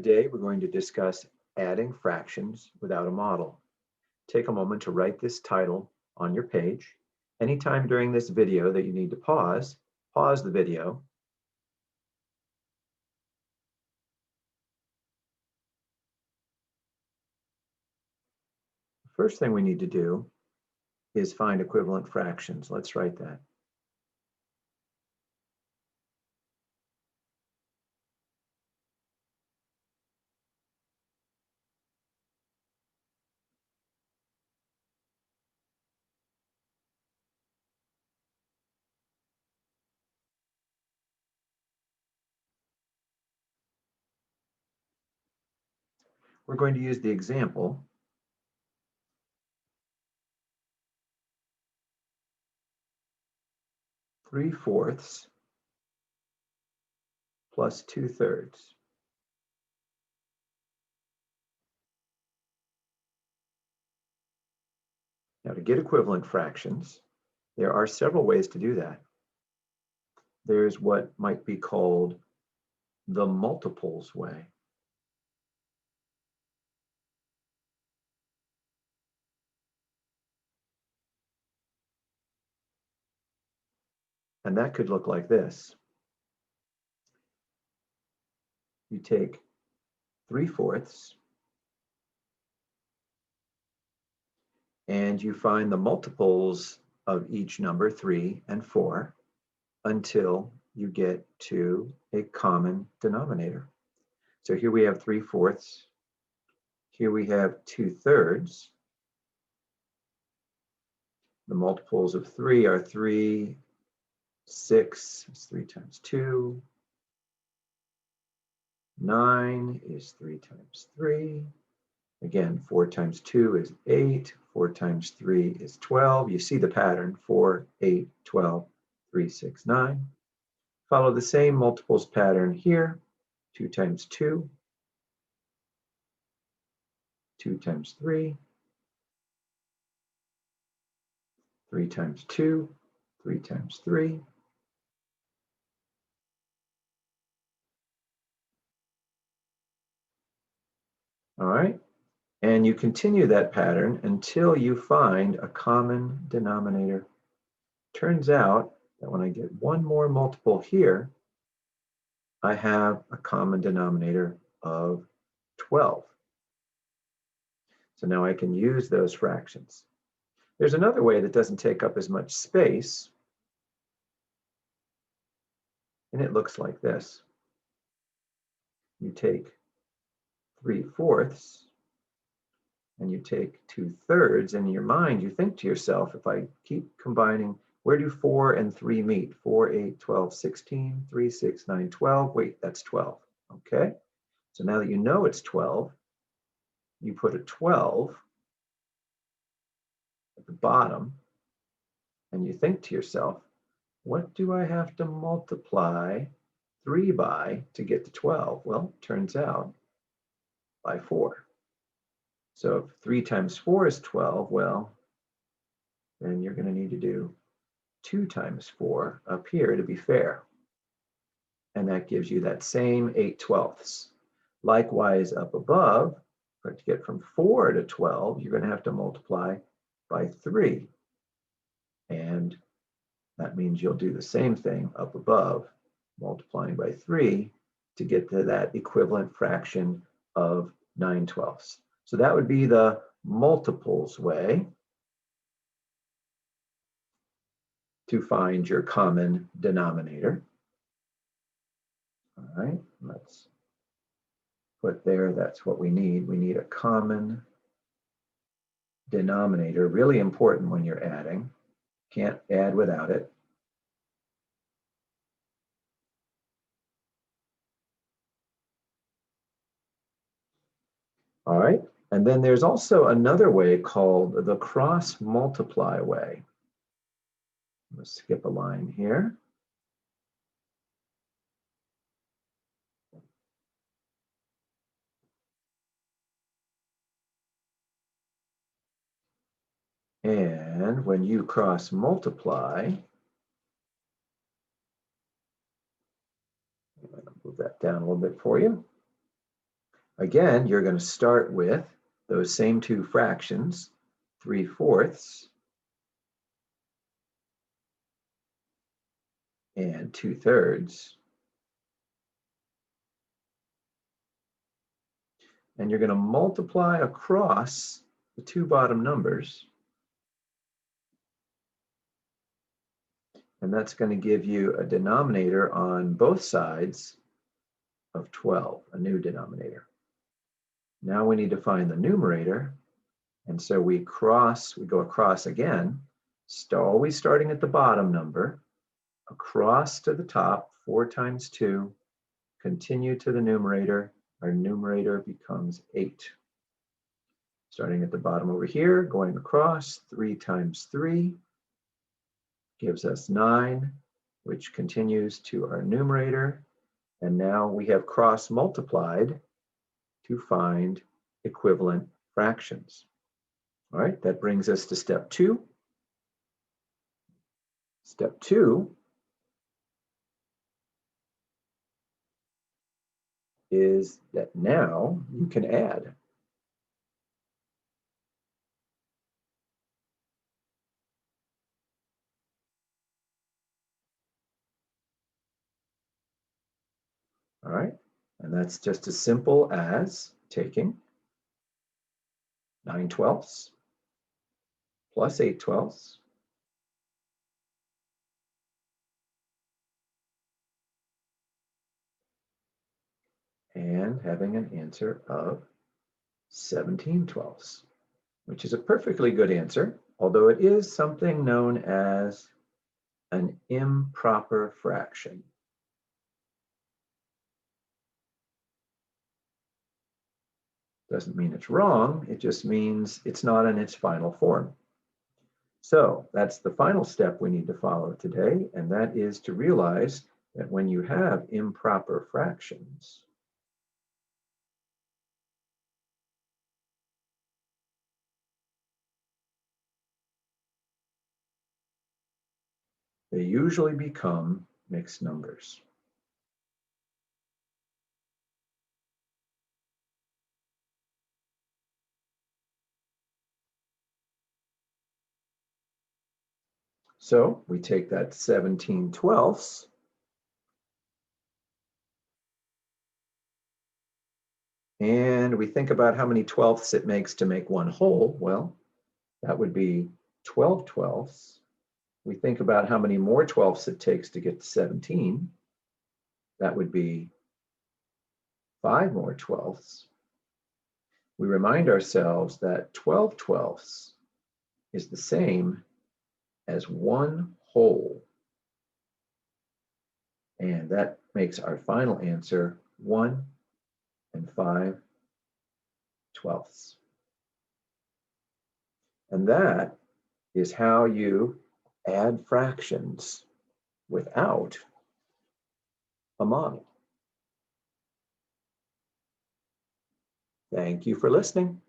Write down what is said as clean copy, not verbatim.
Today, we're going to discuss adding fractions without a model. Take a moment to write this title on your page. Anytime during this video that you need to pause the video. The first thing we need to do is find equivalent fractions. Let's write that. We're going to use the example 3/4 plus 2/3. Now, to get equivalent fractions, there are several ways to do that. There's what might be called the multiples way. And that could look like this. You take 3/4 and you find the multiples of each number, 3 and 4, until you get to a common denominator. So here we have 3/4. Here we have 2/3. The multiples of 3 are 3, 6 is 3 times 2. 9 is 3 times 3. Again, 4 times 2 is 8. 4 times 3 is 12. You see the pattern, 4, 8, 12, 3, 6, 9. Follow the same multiples pattern here. 2 times 2, 2 times 3, 3 times 2, 3 times 3. All right, and you continue that pattern until you find a common denominator. Turns out that when I get one more multiple here, I have a common denominator of 12. So now I can use those fractions. There's another way that doesn't take up as much space, and it looks like this. You take 3/4 and you take 2/3, and in your mind you think to yourself, if I keep combining, where do 4 and 3 meet? 4, 8, 12, 16, 3, 6, 9, 12. Wait, that's 12. Okay, so now that you know it's 12, you put a 12 at the bottom, and you think to yourself, what do I have to multiply 3 by to get to 12? Well, it turns out by 4. So if 3 times 4 is 12, well, then you're going to need to do 2 times 4 up here to be fair. And that gives you that same 8/12. Likewise, up above, to get from 4 to 12, you're going to have to multiply by 3. And that means you'll do the same thing up above, multiplying by 3 to get to that equivalent fraction of 9/12. So that would be the multiples way to find your common denominator. All right, let's put there, that's what we need. We need a common denominator, really important when you're adding. Can't add without it. All right, and then there's also another way called the cross multiply way. Let's skip a line here. And when you cross multiply, I'm going to move that down a little bit for you. Again, you're going to start with those same two fractions, 3/4 and 2/3. And you're going to multiply across the two bottom numbers. And that's going to give you a denominator on both sides of 12, a new denominator. Now we need to find the numerator. And so we go across again, always starting at the bottom number, across to the top, 4 times 2, continue to the numerator. Our numerator becomes 8. Starting at the bottom over here, going across, 3 times 3 gives us 9, which continues to our numerator. And now we have cross multiplied to find equivalent fractions. All right, that brings us to step 2. Step 2 is that now you can add. All right, and that's just as simple as taking 9/12 plus 8/12 and having an answer of 17/12, which is a perfectly good answer, although it is something known as an improper fraction. Doesn't mean it's wrong, it just means it's not in its final form. So that's the final step we need to follow today, and that is to realize that when you have improper fractions, they usually become mixed numbers. So we take that 17/12 and we think about how many twelfths it makes to make one whole. Well, that would be 12/12. We think about how many more twelfths it takes to get to 17. That would be 5 more twelfths. We remind ourselves that 12/12 is the same as one whole. And that makes our final answer 1 5/12. And that is how you add fractions without a model. Thank you for listening.